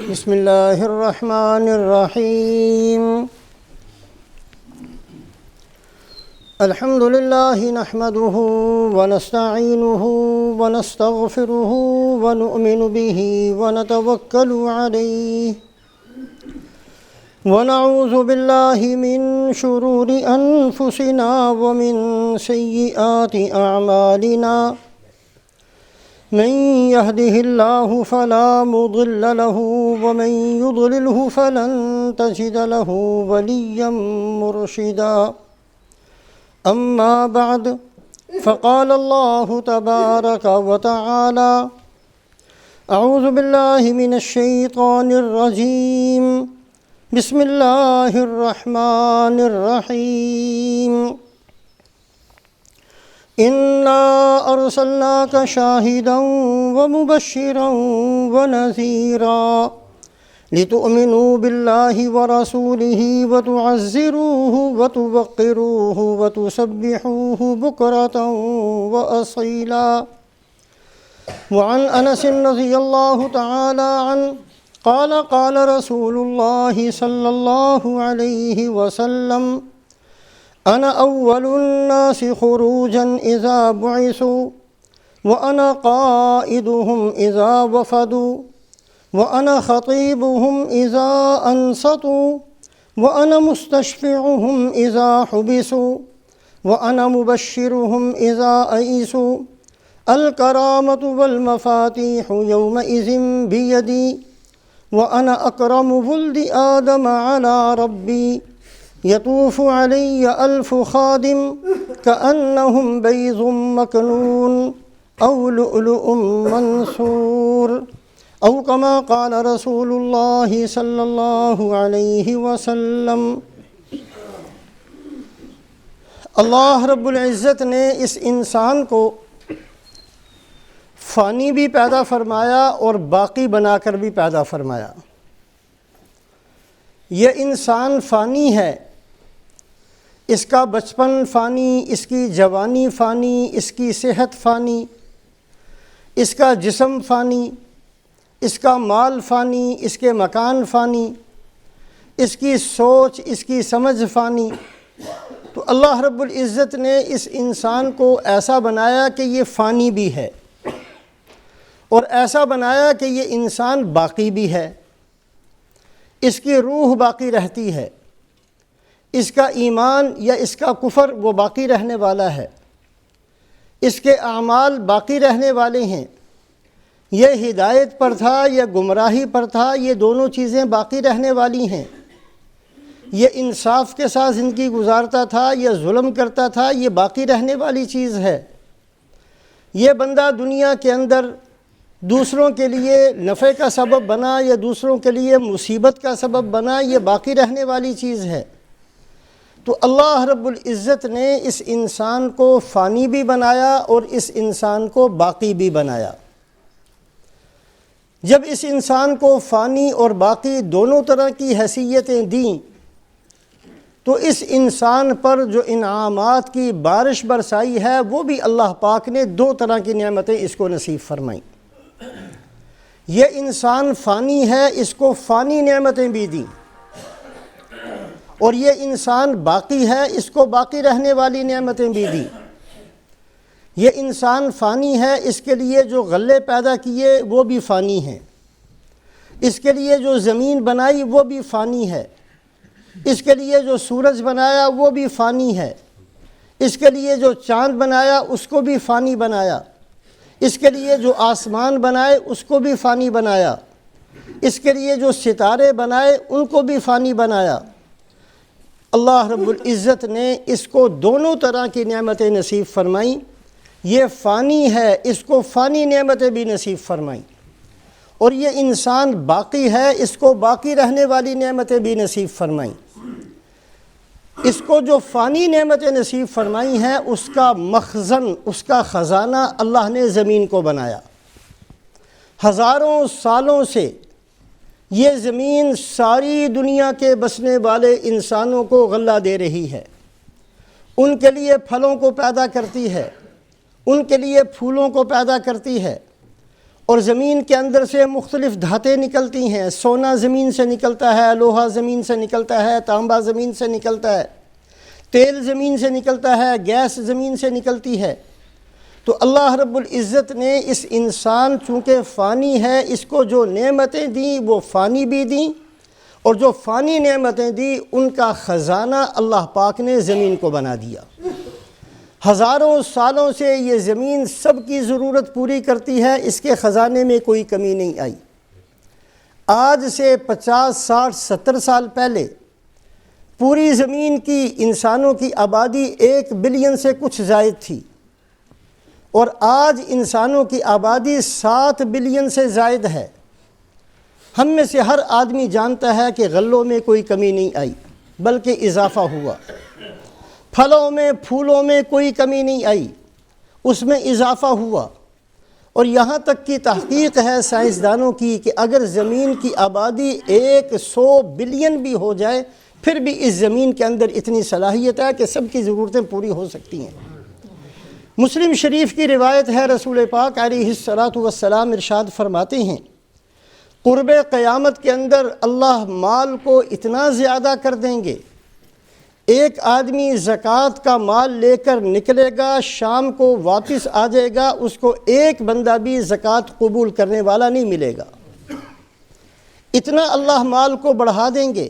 بسم اللہ الرحمن الرحیم الحمد للہ نحمده ونستعینه ونستغفره ونؤمن به ونتوکل علیہ ونعوذ باللہ من شرور انفسنا ومن سیئات اعمالنا من يهده الله فلا مضل له ومن يضلله فلن تجد له وليا مرشدا أما بعد فقال الله تبارك وتعالى أعوذ بالله من الشيطان الرجيم بسم الله الرحمن الرحيم إنا أرسلناك شاهدا ومبشرا ونذيرا لتؤمنوا بالله ورسوله وتعزروه وتوقروه وتسبحوه بكرة وأصيلا. وعن أنس رضي الله تعالى عنه قال قال رسول الله صلى الله عليه وسلم أنا أول الناس خروجا إذا بعثوا وأنا قائدهم إذا وفدوا وأنا خطيبهم إذا أنصتوا وأنا مستشفعهم إذا حبسوا وأنا مبشرهم إذا أيسوا الكرامة والمفاتيح يومئذ بيدي وأنا أكرم ولد آدم على ربي يطوف علي ألف خادم كأنهم بيض مكنون أو لؤلؤ منثور أو كما قال رسول الله صلى الله عليه وسلم. اللہ رب العزت نے اس انسان کو فانی بھی پیدا فرمایا اور باقی بنا کر بھی پیدا فرمایا. یہ انسان فانی ہے، اس کا بچپن فانی، اس کی جوانی فانی، اس کی صحت فانی، اس کا جسم فانی، اس کا مال فانی، اس کے مکان فانی، اس کی سوچ، اس کی سمجھ فانی. تو اللہ رب العزت نے اس انسان کو ایسا بنایا کہ یہ فانی بھی ہے اور ایسا بنایا کہ یہ انسان باقی بھی ہے. اس کی روح باقی رہتی ہے، اس کا ایمان یا اس کا کفر وہ باقی رہنے والا ہے، اس کے اعمال باقی رہنے والے ہیں. یہ ہدایت پر تھا یا گمراہی پر تھا، یہ دونوں چیزیں باقی رہنے والی ہیں. یہ انصاف کے ساتھ زندگی گزارتا تھا یا ظلم کرتا تھا، یہ باقی رہنے والی چیز ہے. یہ بندہ دنیا کے اندر دوسروں کے لیے نفع کا سبب بنا یا دوسروں کے لیے مصیبت کا سبب بنا، یہ باقی رہنے والی چیز ہے. تو اللہ رب العزت نے اس انسان کو فانی بھی بنایا اور اس انسان کو باقی بھی بنایا. جب اس انسان کو فانی اور باقی دونوں طرح کی حیثیتیں دیں تو اس انسان پر جو انعامات کی بارش برسائی ہے وہ بھی اللہ پاک نے دو طرح کی نعمتیں اس کو نصیب فرمائیں. یہ انسان فانی ہے، اس کو فانی نعمتیں بھی دیں، اور یہ انسان باقی ہے، اس کو باقی رہنے والی نعمتیں بھی دیں. یہ انسان فانی ہے، اس کے لیے جو غلے پیدا کیے وہ بھی فانی ہیں، اس کے لیے جو زمین بنائی وہ بھی فانی ہے، اس کے لیے جو سورج بنایا وہ بھی فانی ہے، اس کے لیے جو چاند بنایا اس کو بھی فانی بنایا، اس کے لیے جو آسمان بنائے اس کو بھی فانی بنایا، اس کے لیے جو ستارے بنائے ان کو بھی فانی بنایا. اللہ رب العزت نے اس کو دونوں طرح کی نعمتیں نصیب فرمائیں. یہ فانی ہے، اس کو فانی نعمتیں بھی نصیب فرمائیں، اور یہ انسان باقی ہے، اس کو باقی رہنے والی نعمتیں بھی نصیب فرمائیں. اس کو جو فانی نعمتیں نصیب فرمائی ہیں اس کا مخزن، اس کا خزانہ اللہ نے زمین کو بنایا. ہزاروں سالوں سے یہ زمین ساری دنیا کے بسنے والے انسانوں کو غلہ دے رہی ہے، ان کے لیے پھلوں کو پیدا کرتی ہے، ان کے لیے پھولوں کو پیدا کرتی ہے، اور زمین کے اندر سے مختلف دھاتیں نکلتی ہیں، سونا زمین سے نکلتا ہے، لوہا زمین سے نکلتا ہے، تانبا زمین سے نکلتا ہے، تیل زمین سے نکلتا ہے، گیس زمین سے نکلتی ہے۔ تو اللہ رب العزت نے اس انسان چونکہ فانی ہے، اس کو جو نعمتیں دیں وہ فانی بھی دیں، اور جو فانی نعمتیں دیں ان کا خزانہ اللہ پاک نے زمین کو بنا دیا۔ ہزاروں سالوں سے یہ زمین سب کی ضرورت پوری کرتی ہے، اس کے خزانے میں کوئی کمی نہیں آئی۔ آج سے 50 60 70 سال پہلے پوری زمین کی انسانوں کی آبادی 1 بلین سے کچھ زائد تھی، اور آج انسانوں کی آبادی 7 بلین سے زائد ہے۔ ہم میں سے ہر آدمی جانتا ہے کہ غلوں میں کوئی کمی نہیں آئی بلکہ اضافہ ہوا، پھلوں میں پھولوں میں کوئی کمی نہیں آئی، اس میں اضافہ ہوا۔ اور یہاں تک کی تحقیق ہے سائنسدانوں کی کہ اگر زمین کی آبادی 100 بلین بھی ہو جائے پھر بھی اس زمین کے اندر اتنی صلاحیت ہے کہ سب کی ضرورتیں پوری ہو سکتی ہیں۔ مسلم شریف کی روایت ہے، رسول پاک علیہ الصلاۃ والسلام ارشاد فرماتے ہیں، قرب قیامت کے اندر اللہ مال کو اتنا زیادہ کر دیں گے، ایک آدمی زکوٰۃ کا مال لے کر نکلے گا، شام کو واپس آ جائے گا، اس کو ایک بندہ بھی زکوٰۃ قبول کرنے والا نہیں ملے گا۔ اتنا اللہ مال کو بڑھا دیں گے۔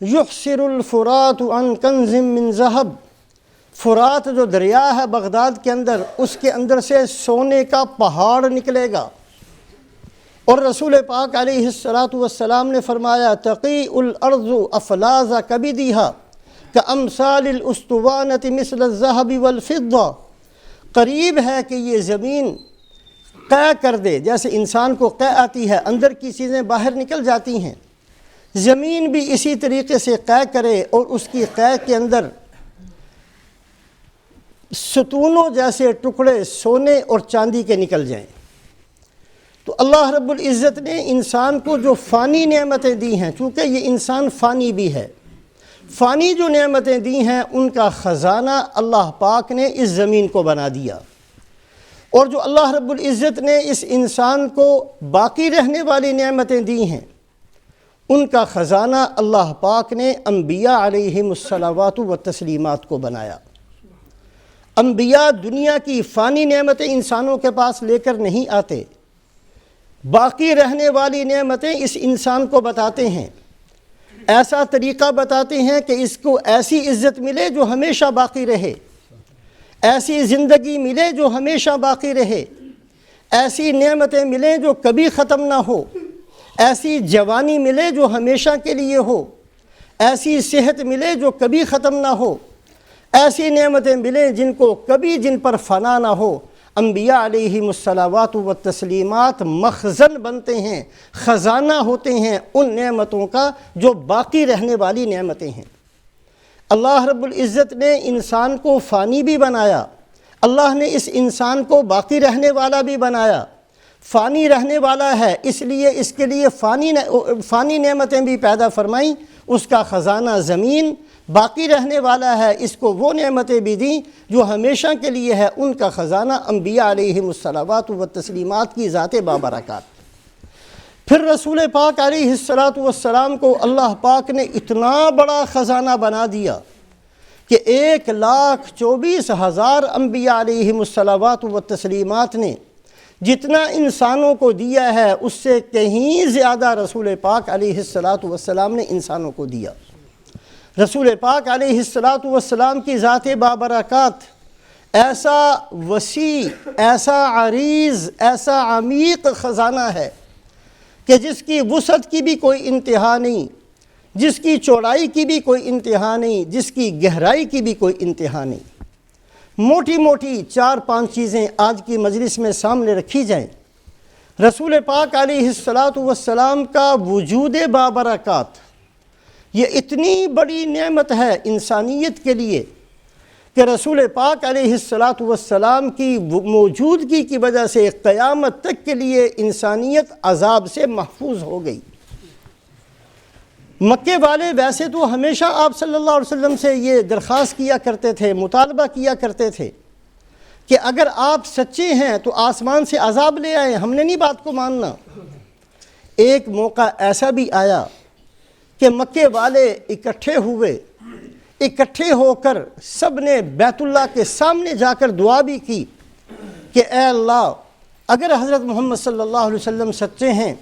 یحسر الفرات عن کنز من ذہب، فرات جو دریا ہے بغداد کے اندر، اس کے اندر سے سونے کا پہاڑ نکلے گا۔ اور رسول پاک علیہ الصلاۃ والسلام نے فرمایا، تقی الارض افلاز کبدیہا کامثال الاسطوانۃ مثل الذہب والفضہ، قریب ہے کہ یہ زمین قے کر دے، جیسے انسان کو قے آتی ہے، اندر کی چیزیں باہر نکل جاتی ہیں، زمین بھی اسی طریقے سے قے کرے اور اس کی قے کے اندر ستونوں جیسے ٹکڑے سونے اور چاندی کے نکل جائیں۔ تو اللہ رب العزت نے انسان کو جو فانی نعمتیں دی ہیں، چونکہ یہ انسان فانی بھی ہے، فانی جو نعمتیں دی ہیں ان کا خزانہ اللہ پاک نے اس زمین کو بنا دیا۔ اور جو اللہ رب العزت نے اس انسان کو باقی رہنے والی نعمتیں دی ہیں ان کا خزانہ اللہ پاک نے انبیاء علیہم الصلوات والتسلیمات کو بنایا۔ انبیاء دنیا کی فانی نعمتیں انسانوں کے پاس لے کر نہیں آتے، باقی رہنے والی نعمتیں اس انسان کو بتاتے ہیں، ایسا طریقہ بتاتے ہیں کہ اس کو ایسی عزت ملے جو ہمیشہ باقی رہے، ایسی زندگی ملے جو ہمیشہ باقی رہے، ایسی نعمتیں ملیں جو کبھی ختم نہ ہو، ایسی جوانی ملے جو ہمیشہ کے لیے ہو، ایسی صحت ملے جو کبھی ختم نہ ہو، ایسی نعمتیں ملیں جن پر فنا نہ ہو۔ انبیاء علیہم الصلوات والتسلیمات مخزن بنتے ہیں، خزانہ ہوتے ہیں ان نعمتوں کا جو باقی رہنے والی نعمتیں ہیں۔ اللہ رب العزت نے انسان کو فانی بھی بنایا، اللہ نے اس انسان کو باقی رہنے والا بھی بنایا۔ فانی رہنے والا ہے اس لیے اس کے لیے فانی نعمتیں بھی پیدا فرمائیں، اس کا خزانہ زمین، باقی رہنے والا ہے اس کو وہ نعمتیں بھی دیں جو ہمیشہ کے لیے ہے، ان کا خزانہ انبیاء علیہم الصلوات والتسلیمات کی ذات بابرکات۔ پھر رسول پاک علیہ الصلاۃ والسلام کو اللہ پاک نے اتنا بڑا خزانہ بنا دیا کہ 1,24,000 انبیاء علیہم الصلوات والتسلیمات نے جتنا انسانوں کو دیا ہے اس سے کہیں زیادہ رسول پاک علیہ الصلاۃ والسلام نے انسانوں کو دیا۔ رسول پاک علیہ الصلاۃ والسلام کی ذات بابرکات ایسا وسیع، ایسا عریض، ایسا عمیق خزانہ ہے کہ جس کی وسعت کی بھی کوئی انتہا نہیں، جس کی چوڑائی کی بھی کوئی انتہا نہیں، جس کی گہرائی کی بھی کوئی انتہا نہیں۔ موٹی موٹی 4-5 چیزیں آج کی مجلس میں سامنے رکھی جائیں۔ رسول پاک علیہ الصلاۃ والسلام کا وجود بابرکات یہ اتنی بڑی نعمت ہے انسانیت کے لیے کہ رسول پاک علیہ الصلاۃ والسلام کی موجودگی کی وجہ سے قیامت تک کے لیے انسانیت عذاب سے محفوظ ہو گئی۔ مکے والے ویسے تو ہمیشہ آپ صلی اللہ علیہ وسلم سے یہ درخواست کیا کرتے تھے، مطالبہ کیا کرتے تھے، کہ اگر آپ سچے ہیں تو آسمان سے عذاب لے آئیں، ہم نے نہیں بات کو ماننا۔ ایک موقع ایسا بھی آیا کہ مکے والے اکٹھے ہوئے، اکٹھے ہو کر سب نے بیت اللہ کے سامنے جا کر دعا بھی کی کہ اے اللہ، اگر حضرت محمد صلی اللہ علیہ وسلم سچے ہیں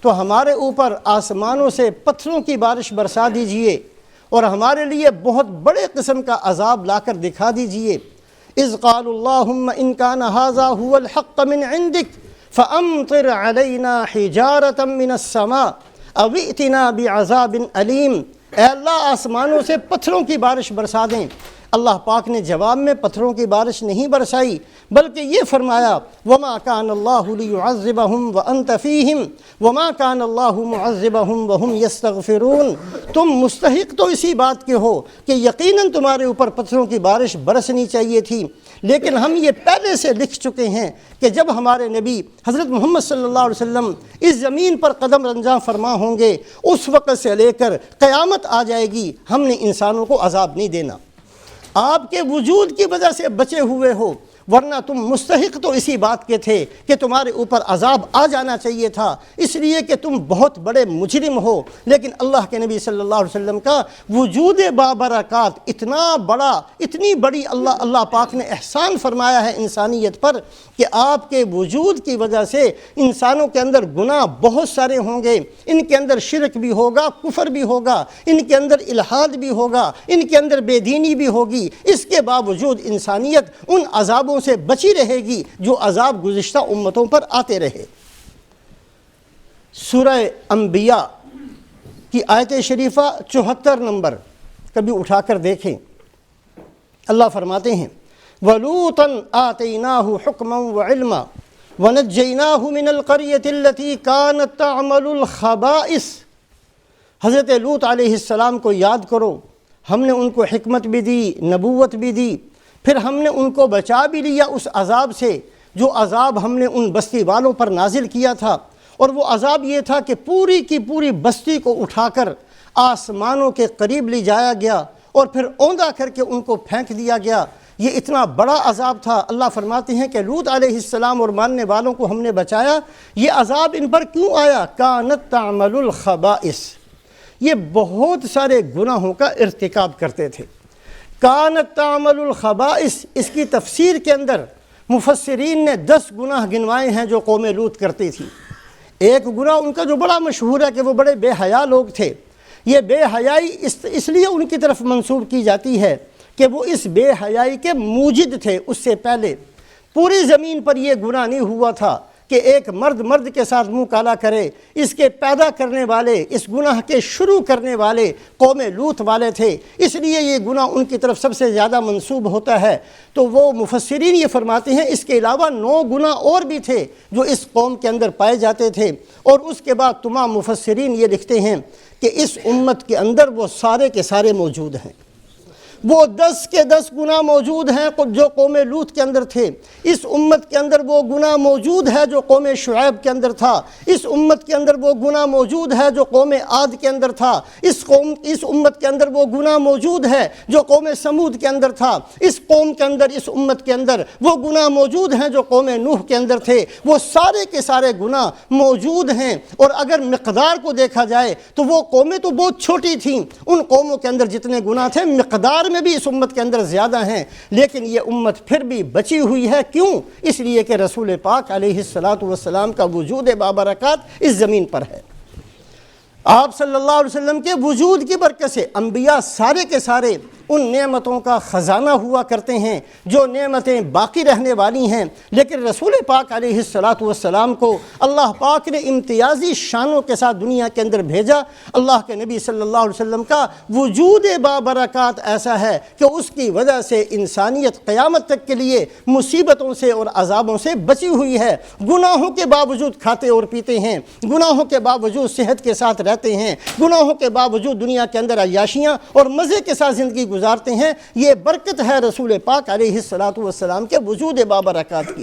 تو ہمارے اوپر آسمانوں سے پتھروں کی بارش برسا دیجئے اور ہمارے لیے بہت بڑے قسم کا عذاب لا کر دکھا دیجئے۔ اذ قالوا اللہم ان کان ھذا ھو الحق من عندک فامطر علینا حجارۃ من السماء او ائتنا بعذاب علیم، اے اللہ آسمانوں سے پتھروں کی بارش برسا دیں۔ اللہ پاک نے جواب میں پتھروں کی بارش نہیں برسائی، بلکہ یہ فرمایا وما کان اللہ لیعذبہم وانت فیہم وما کان اللہ معذبہم وہم یستغفرون، تم مستحق تو اسی بات کے ہو کہ یقیناً تمہارے اوپر پتھروں کی بارش برسنی چاہیے تھی، لیکن ہم یہ پہلے سے لکھ چکے ہیں کہ جب ہمارے نبی حضرت محمد صلی اللہ علیہ وسلم اس زمین پر قدم رنجاں فرما ہوں گے، اس وقت سے لے کر قیامت آ جائے گی، ہم نے انسانوں کو عذاب نہیں دینا۔ آپ کے وجود کی وجہ سے بچے ہوئے ہو، ورنہ تم مستحق تو اسی بات کے تھے کہ تمہارے اوپر عذاب آ جانا چاہیے تھا، اس لیے کہ تم بہت بڑے مجرم ہو۔ لیکن اللہ کے نبی صلی اللہ علیہ وسلم کا وجود بابرکات اتنا بڑا، اتنی بڑی اللہ پاک نے احسان فرمایا ہے انسانیت پر کہ آپ کے وجود کی وجہ سے انسانوں کے اندر گناہ بہت سارے ہوں گے، ان کے اندر شرک بھی ہوگا، کفر بھی ہوگا، ان کے اندر الحاد بھی ہوگا، ان کے اندر بے دینی بھی ہوگی، اس کے باوجود انسانیت ان عذابوں سے بچی رہے گی جو عذاب گزشتہ امتوں پر آتے رہے۔ سورہ انبیاء کی آیت شریفہ 74 نمبر کبھی اٹھا کر دیکھیں، اللہ فرماتے ہیں وَلُوطًا آتَيْنَاهُ حُكْمًا وَعِلْمًا وَنَجَّيْنَاهُ مِنَ الْقَرْيَةِ الَّتِي كَانَتْ تَعْمَلُ الْخَبَائِثَ، حضرت لوط علیہ السلام کو یاد کرو، ہم نے ان کو حکمت بھی دی، نبوت بھی دی، پھر ہم نے ان کو بچا بھی لیا اس عذاب سے جو عذاب ہم نے ان بستی والوں پر نازل کیا تھا، اور وہ عذاب یہ تھا کہ پوری کی پوری بستی کو اٹھا کر آسمانوں کے قریب لے جایا گیا اور پھر اوندا کر کے ان کو پھینک دیا گیا۔ یہ اتنا بڑا عذاب تھا۔ اللہ فرماتے ہیں کہ لوط علیہ السلام اور ماننے والوں کو ہم نے بچایا۔ یہ عذاب ان پر کیوں آیا؟ کانت تعمل الخبائث، یہ بہت سارے گناہوں کا ارتکاب کرتے تھے۔ کانت تعمل الخبائث، اس کی تفسیر کے اندر مفسرین نے 10 گناہ گنوائے ہیں جو قوم لوط کرتی تھی۔ ایک گناہ ان کا جو بڑا مشہور ہے کہ وہ بڑے بے حیا لوگ تھے۔ یہ بے حیائی اس لیے ان کی طرف منسوب کی جاتی ہے کہ وہ اس بے حیائی کے موجد تھے۔ اس سے پہلے پوری زمین پر یہ گناہ نہیں ہوا تھا کہ ایک مرد کے ساتھ منہ کالا کرے۔ اس کے پیدا کرنے والے، اس گناہ کے شروع کرنے والے قوم لوط والے تھے، اس لیے یہ گناہ ان کی طرف سب سے زیادہ منسوب ہوتا ہے۔ تو وہ مفسرین یہ فرماتے ہیں اس کے علاوہ 9 گناہ اور بھی تھے جو اس قوم کے اندر پائے جاتے تھے، اور اس کے بعد تمام مفسرین یہ لکھتے ہیں کہ اس امت کے اندر وہ سارے کے سارے موجود ہیں۔ وہ 10 کے 10 گناہ موجود ہیں جو قوم لوط کے اندر تھے۔ اس امت کے اندر وہ گناہ موجود ہے جو قوم شعیب کے اندر تھا۔ اس امت کے اندر وہ گناہ موجود ہے جو قوم عاد کے اندر تھا۔ اس امت کے اندر وہ گناہ موجود ہے جو قوم سمود کے اندر تھا۔ اس قوم کے اندر، اس امت کے اندر وہ گناہ موجود ہیں جو قوم نوح کے اندر تھے۔ وہ سارے کے سارے گناہ موجود ہیں، اور اگر مقدار کو دیکھا جائے تو وہ قومیں تو بہت چھوٹی تھیں، ان قوموں کے اندر جتنے گناہ تھے مقدار میں بھی اس امت کے اندر زیادہ ہیں، لیکن یہ امت پھر بھی بچی ہوئی ہے۔ کیوں؟ اس لیے کہ رسول پاک علیہ السلام کا وجود بابرکات اس زمین پر ہے۔ آپ صلی اللہ علیہ وسلم کے وجود کی برکت سے انبیاء سارے کے سارے ان نعمتوں کا خزانہ ہوا کرتے ہیں جو نعمتیں باقی رہنے والی ہیں، لیکن رسول پاک علیہ السلام کو اللہ پاک نے امتیازی شانوں کے ساتھ دنیا کے اندر بھیجا۔ اللہ کے نبی صلی اللہ علیہ وسلم کا وجود بابرکات ایسا ہے کہ اس کی وجہ سے انسانیت قیامت تک کے لیے مصیبتوں سے اور عذابوں سے بچی ہوئی ہے۔ گناہوں کے باوجود کھاتے اور پیتے ہیں، گناہوں کے باوجود صحت کے ساتھ رہتے ہیں، گناہوں کے باوجود دنیا کے اندر عیاشیاں اور مزے کے ساتھ زندگی گزارتے ہیں۔ یہ برکت ہے رسول پاک علیہ السلام کے وجود بابرکات کی۔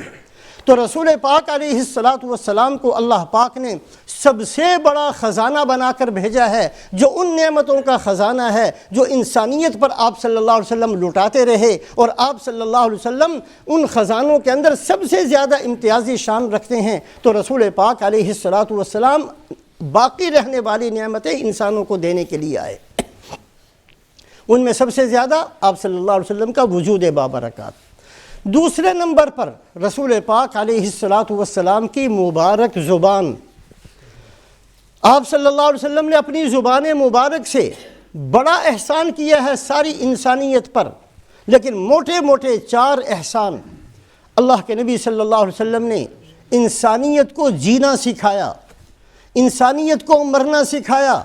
تو رسول پاک علیہ الصلاۃ والسلام کو اللہ پاک نے سب سے بڑا خزانہ بنا کر بھیجا ہے، جو ان نعمتوں کا خزانہ ہے جو انسانیت پر آپ صلی اللہ علیہ وسلم لٹاتے رہے، اور آپ صلی اللہ علیہ وسلم ان خزانوں کے اندر سب سے زیادہ امتیازی شان رکھتے ہیں۔ تو رسول پاک علیہ الصلاۃ والسلام باقی رہنے والی نعمتیں انسانوں کو دینے کے لیے آئے، ان میں سب سے زیادہ آپ صلی اللہ علیہ وسلم کا وجود بابرکات۔ دوسرے نمبر پر رسول پاک علیہ الصلاۃ والسلام کی مبارک زبان، آپ صلی اللہ علیہ وسلم نے اپنی زبان مبارک سے بڑا احسان کیا ہے ساری انسانیت پر، لیکن موٹے موٹے 4 احسان اللہ کے نبی صلی اللہ علیہ وسلم نے انسانیت کو جینا سکھایا، انسانیت کو مرنا سکھایا،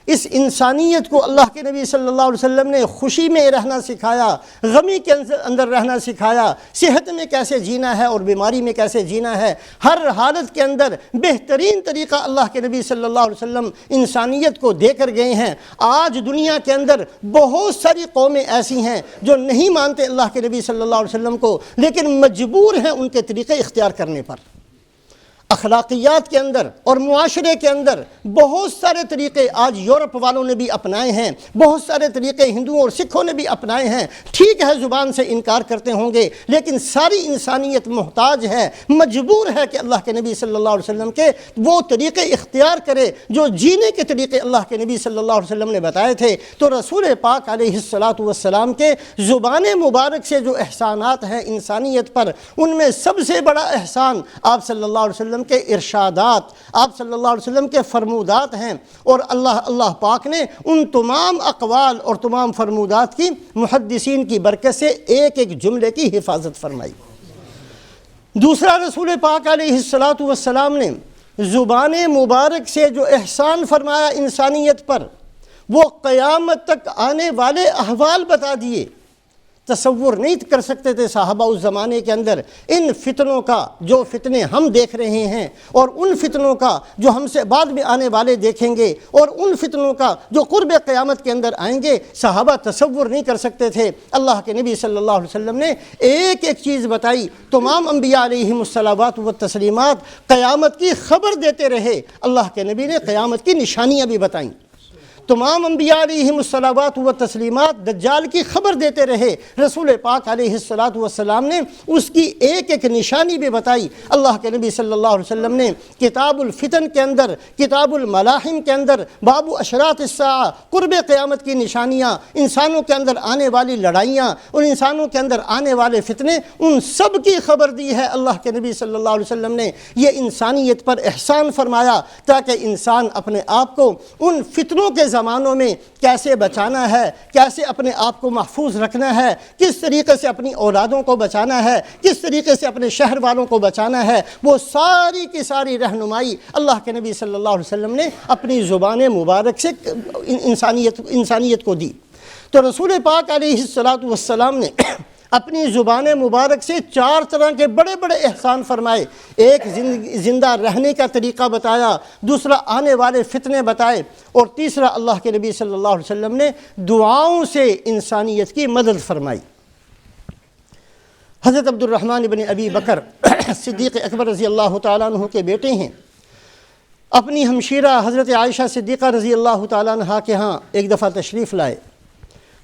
اس انسانیت کو اللہ کے نبی صلی اللہ علیہ وسلم نے خوشی میں رہنا سکھایا، غمی کے اندر رہنا سکھایا، صحت میں کیسے جینا ہے اور بیماری میں کیسے جینا ہے، ہر حالت کے اندر بہترین طریقہ اللہ کے نبی صلی اللہ علیہ وسلم انسانیت کو دے کر گئے ہیں۔ آج دنیا کے اندر بہت ساری قومیں ایسی ہیں جو نہیں مانتے اللہ کے نبی صلی اللہ علیہ وسلم کو، لیکن مجبور ہیں ان کے طریقے اختیار کرنے پر۔ اخلاقیات کے اندر اور معاشرے کے اندر بہت سارے طریقے آج یورپ والوں نے بھی اپنائے ہیں، بہت سارے طریقے ہندوؤں اور سکھوں نے بھی اپنائے ہیں۔ ٹھیک ہے زبان سے انکار کرتے ہوں گے، لیکن ساری انسانیت محتاج ہے، مجبور ہے کہ اللہ کے نبی صلی اللہ علیہ وسلم کے وہ طریقے اختیار کرے جو جینے کے طریقے اللہ کے نبی صلی اللہ علیہ وسلم نے بتائے تھے۔ تو رسول پاک علیہ الصلاۃ والسلام کے زبان مبارک سے جو احسانات ہیں انسانیت پر، ان میں سب سے بڑا احسان آپ صلی اللہ علیہ وسلم کے ارشادات، آپ صلی اللہ علیہ وسلم کے فرمودات ہیں، اور اللہ پاک نے ان تمام اقوال اور تمام فرمودات کی محدثین کی برکت سے ایک ایک جملے کی حفاظت فرمائی۔ دوسرا، رسول پاک علیہ الصلاۃ والسلام نے زبان مبارک سے جو احسان فرمایا انسانیت پر، وہ قیامت تک آنے والے احوال بتا دیے۔ تصور نہیں کر سکتے تھے صحابہ اس زمانے کے اندر ان فتنوں کا جو فتنے ہم دیکھ رہے ہیں، اور ان فتنوں کا جو ہم سے بعد میں آنے والے دیکھیں گے، اور ان فتنوں کا جو قرب قیامت کے اندر آئیں گے۔ صحابہ تصور نہیں کر سکتے تھے۔ اللہ کے نبی صلی اللہ علیہ وسلم نے ایک ایک چیز بتائی۔ تمام انبیاء علیہم الصلوات والتسلیمات قیامت کی خبر دیتے رہے، اللہ کے نبی نے قیامت کی نشانیاں بھی بتائیں۔ تمام انبیاء علیہم الصلوات والتسلیمات دجال کی خبر دیتے رہے، رسول پاک علیہ الصلاۃ والسلام نے اس کی ایک ایک نشانی بھی بتائی۔ اللہ کے نبی صلی اللہ علیہ وسلم نے کتاب الفتن کے اندر، کتاب الملاحم کے اندر، باب اشراط الساعہ، قرب قیامت کی نشانیاں، انسانوں کے اندر آنے والی لڑائیاں اور انسانوں کے اندر آنے والے فتنے، ان سب کی خبر دی ہے اللہ کے نبی صلی اللہ علیہ وسلم نے۔ یہ انسانیت پر احسان فرمایا تاکہ انسان اپنے آپ کو ان فتنوں کے زمانوں میں کیسے بچانا ہے، کیسے اپنے آپ کو محفوظ رکھنا ہے، کس طریقے سے اپنی اولادوں کو بچانا ہے، کس طریقے سے اپنے شہر والوں کو بچانا ہے، وہ ساری کی ساری رہنمائی اللہ کے نبی صلی اللہ علیہ وسلم نے اپنی زبان مبارک سے انسانیت کو دی۔ تو رسول پاک علیہ الصلاۃ والسلام نے اپنی زبان مبارک سے 4 طرح کے بڑے بڑے احسان فرمائے۔ ایک زندہ رہنے کا طریقہ بتایا، دوسرا آنے والے فتنے بتائے، اور تیسرا اللہ کے نبی صلی اللہ علیہ وسلم نے دعاؤں سے انسانیت کی مدد فرمائی۔ حضرت عبد الرحمن بن ابی بکر صدیق اکبر رضی اللہ تعالیٰ عنہ کے بیٹے ہیں، اپنی ہمشیرہ حضرت عائشہ صدیقہ رضی اللہ تعالیٰ عنہ کے ہاں ایک دفعہ تشریف لائے۔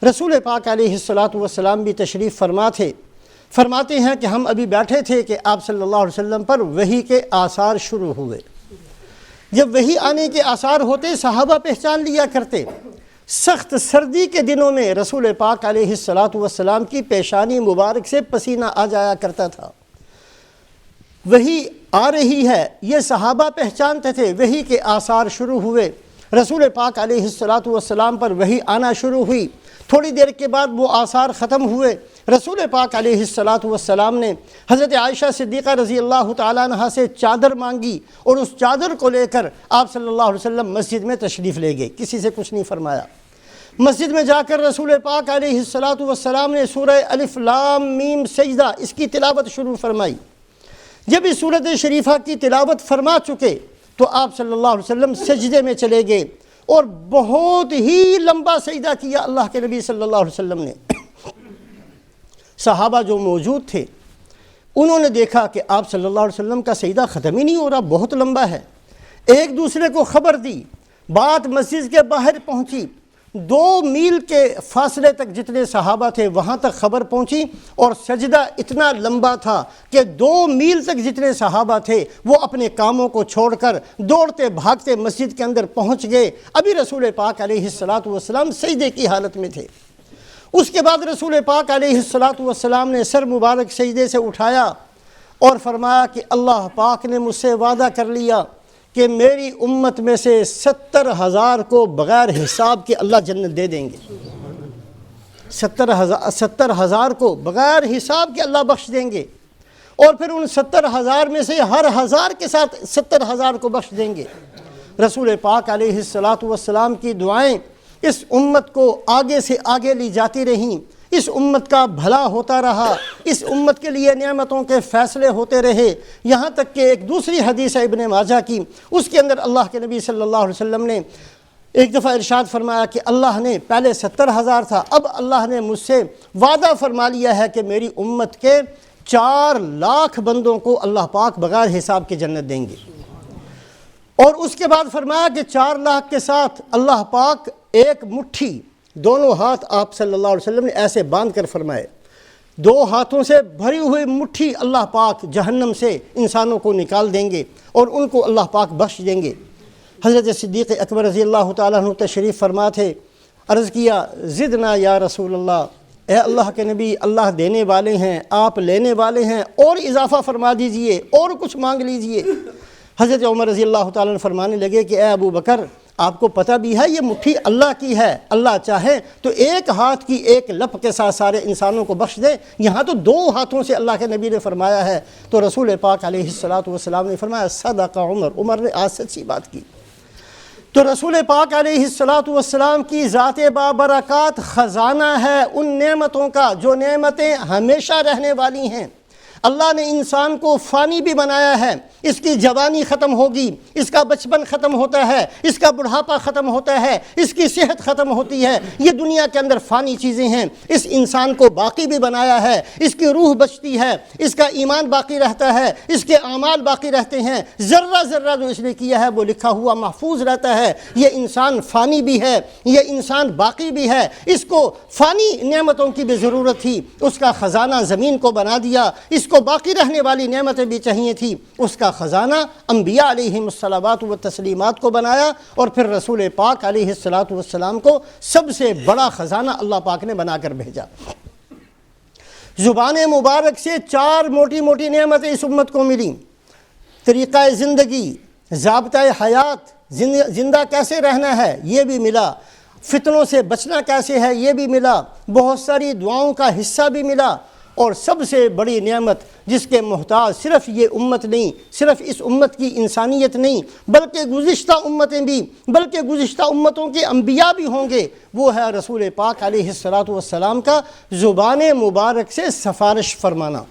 رسول پاک علیہ الصلاۃ والسلام بھی تشریف فرما تھے۔ فرماتے ہیں کہ ہم ابھی بیٹھے تھے کہ آپ صلی اللہ علیہ وسلم پر وحی کے آثار شروع ہوئے۔ جب وحی آنے کے آثار ہوتے صحابہ پہچان لیا کرتے۔ سخت سردی کے دنوں میں رسول پاک علیہ الصلاۃ والسلام کی پیشانی مبارک سے پسینہ آ جایا کرتا تھا۔ وحی آ رہی ہے یہ صحابہ پہچانتے تھے۔ وحی کے آثار شروع ہوئے، رسول پاک علیہ الصلاۃ والسلام پر وحی آنا شروع ہوئی۔ تھوڑی دیر کے بعد وہ آثار ختم ہوئے۔ رسول پاک علیہ الصلاۃ والسلام نے حضرت عائشہ صدیقہ رضی اللہ تعالیٰ عنہ سے چادر مانگی، اور اس چادر کو لے کر آپ صلی اللہ علیہ وسلم مسجد میں تشریف لے گئے، کسی سے کچھ نہیں فرمایا۔ مسجد میں جا کر رسول پاک علیہ الصلاۃ والسلام نے سورہ الف لام میم سجدہ اس کی تلاوت شروع فرمائی۔ جب اس سورت شریفہ کی تلاوت فرما چکے تو آپ صلی اللہ علیہ وسلم سجدے میں چلے گئے، اور بہت ہی لمبا سجدہ کیا اللہ کے نبی صلی اللہ علیہ وسلم نے۔ صحابہ جو موجود تھے انہوں نے دیکھا کہ آپ صلی اللہ علیہ وسلم کا سجدہ ختم ہی نہیں ہو رہا، بہت لمبا ہے۔ ایک دوسرے کو خبر دی، بات مسجد کے باہر پہنچی، 2 میل کے فاصلے تک جتنے صحابہ تھے وہاں تک خبر پہنچی، اور سجدہ اتنا لمبا تھا کہ 2 میل تک جتنے صحابہ تھے وہ اپنے کاموں کو چھوڑ کر دوڑتے بھاگتے مسجد کے اندر پہنچ گئے۔ ابھی رسول پاک علیہ السلام سجدے کی حالت میں تھے۔ اس کے بعد رسول پاک علیہ السلام نے سر مبارک سجدے سے اٹھایا اور فرمایا کہ اللہ پاک نے مجھ سے وعدہ کر لیا کہ میری امت میں سے 70,000 کو بغیر حساب کے اللہ جنت دے دیں گے۔ 70,000 کو بغیر حساب کے اللہ بخش دیں گے، اور پھر ان 70,000 میں سے ہر 1000 کے ساتھ 70,000 کو بخش دیں گے۔ رسول پاک علیہ السلام کی دعائیں اس امت کو آگے سے آگے لی جاتی رہیں، اس امت کا بھلا ہوتا رہا، اس امت کے لیے نعمتوں کے فیصلے ہوتے رہے، یہاں تک کہ ایک دوسری حدیث ہے ابن ماجہ کی، اس کے اندر اللہ کے نبی صلی اللہ علیہ وسلم نے ایک دفعہ ارشاد فرمایا کہ اللہ نے پہلے 70,000 تھا، اب اللہ نے مجھ سے وعدہ فرما لیا ہے کہ میری امت کے 4 لاکھ بندوں کو اللہ پاک بغیر حساب کے جنت دیں گے۔ اور اس کے بعد فرمایا کہ 4 لاکھ کے ساتھ اللہ پاک ایک مٹھی، دونوں ہاتھ آپ صلی اللہ علیہ وسلم نے ایسے باندھ کر فرمائے، 2 ہاتھوں سے بھری ہوئی مٹھی اللہ پاک جہنم سے انسانوں کو نکال دیں گے اور ان کو اللہ پاک بخش دیں گے۔ حضرت صدیق اکبر رضی اللہ تعالیٰ عنہ تشریف فرما تھے، عرض کیا زدنا یا رسول اللہ، اے اللہ کے نبی، اللہ دینے والے ہیں، آپ لینے والے ہیں، اور اضافہ فرما دیجئے، اور کچھ مانگ لیجئے۔ حضرت عمر رضی اللہ تعالیٰ عنہ فرمانے لگے کہ اے ابو بکر، آپ کو پتہ بھی ہے یہ مٹھی اللہ کی ہے، اللہ چاہے تو ایک ہاتھ کی ایک لپ کے ساتھ سارے انسانوں کو بخش دے، یہاں تو 2 ہاتھوں سے اللہ کے نبی نے فرمایا ہے۔ تو رسول پاک علیہ السلام نے فرمایا صدق عمر، عمر نے آج سچی بات کی۔ تو رسول پاک علیہ السلام کی ذات بابرکات خزانہ ہے ان نعمتوں کا جو نعمتیں ہمیشہ رہنے والی ہیں۔ اللہ نے انسان کو فانی بھی بنایا ہے، اس کی جوانی ختم ہوگی، اس کا بچپن ختم ہوتا ہے، اس کا بڑھاپا ختم ہوتا ہے، اس کی صحت ختم ہوتی ہے، یہ دنیا کے اندر فانی چیزیں ہیں۔ اس انسان کو باقی بھی بنایا ہے، اس کی روح بچتی ہے، اس کا ایمان باقی رہتا ہے، اس کے اعمال باقی رہتے ہیں، ذرہ ذرہ جو اس نے کیا ہے وہ لکھا ہوا محفوظ رہتا ہے۔ یہ انسان فانی بھی ہے، یہ انسان باقی بھی ہے، اس کو فانی نعمتوں کی بھی ضرورت تھی، اس کا خزانہ زمین کو بنا دیا، اس کو باقی رہنے والی نعمتیں بھی چاہیے تھی، اس کا خزانہ انبیاء علیہم الصلوات و تسلیمات کو بنایا، اور پھر رسول پاک علیہ السلام کو سب سے بڑا خزانہ اللہ پاک نے بنا کر بھیجا۔ زبان مبارک سے 4 موٹی موٹی نعمتیں اس امت کو ملیں، طریقہ زندگی، ضابطۂ حیات، زندہ کیسے رہنا ہے یہ بھی ملا، فتنوں سے بچنا کیسے ہے یہ بھی ملا، بہت ساری دعاؤں کا حصہ بھی ملا، اور سب سے بڑی نعمت جس کے محتاج صرف یہ امت نہیں، صرف اس امت کی انسانیت نہیں، بلکہ گزشتہ امتیں بھی، بلکہ گزشتہ امتوں کے انبیاء بھی ہوں گے، وہ ہے رسول پاک علیہ السلام کا زبان مبارک سے سفارش فرمانا۔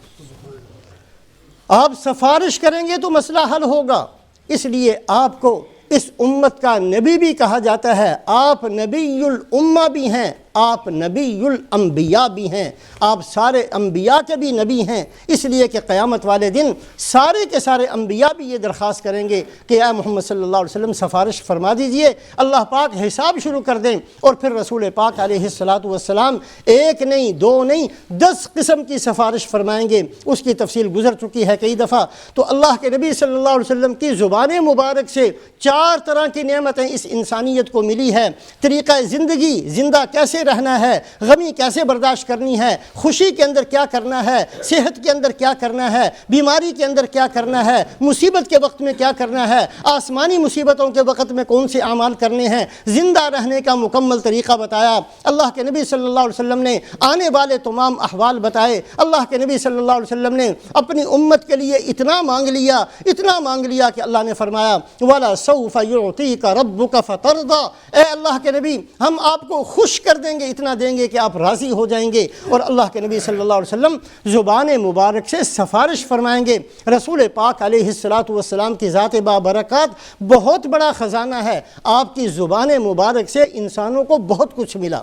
آپ سفارش کریں گے تو مسئلہ حل ہوگا، اس لیے آپ کو اس امت کا نبی بھی کہا جاتا ہے۔ آپ نبی الامہ بھی ہیں، آپ نبی الانبیاء بھی ہیں، آپ سارے انبیاء کے بھی نبی ہیں، اس لیے کہ قیامت والے دن سارے کے سارے انبیاء بھی یہ درخواست کریں گے کہ اے محمد صلی اللہ علیہ وسلم سفارش فرما دیجئے، اللہ پاک حساب شروع کر دیں، اور پھر رسول پاک علیہ السلام 1 نہیں 2 نہیں 10 قسم کی سفارش فرمائیں گے، اس کی تفصیل گزر چکی ہے کئی دفعہ۔ تو اللہ کے نبی صلی اللہ علیہ وسلم کی زبان مبارک سے 4 طرح کی نعمتیں اس انسانیت کو ملی ہے۔ طریقہ زندگی، زندہ کیسے رہنا ہے، غمی کیسے برداشت کرنی ہے، خوشی کے اندر کیا کرنا ہے، صحت کے اندر کیا کرنا ہے، بیماری کے اندر کیا کرنا ہے، مصیبت کے وقت میں کیا کرنا ہے، آسمانی مصیبتوں کے وقت میں کون سے اعمال کرنے ہیں، زندہ رہنے کا مکمل طریقہ بتایا۔ اللہ کے نبی صلی اللہ علیہ وسلم نے آنے والے تمام احوال بتائے۔ اللہ کے نبی صلی اللہ علیہ وسلم نے اپنی امت کے لیے اتنا مانگ لیا کہ اللہ نے فرمایا وَلَا سَوْفَ يُعْطِيكَ رَبُّكَ فَتَرْضَى، اے اللہ کے نبی ہم آپ کو خوش کر دیں گے، اتنا دیں گے کہ آپ راضی ہو جائیں گے۔ اور اللہ کے نبی صلی اللہ علیہ وسلم زبان مبارک سے سفارش فرمائیں گے۔ رسول پاک علیہ السلام کی ذات بابرکات بہت بڑا خزانہ ہے، آپ کی زبان مبارک سے انسانوں کو بہت کچھ ملا۔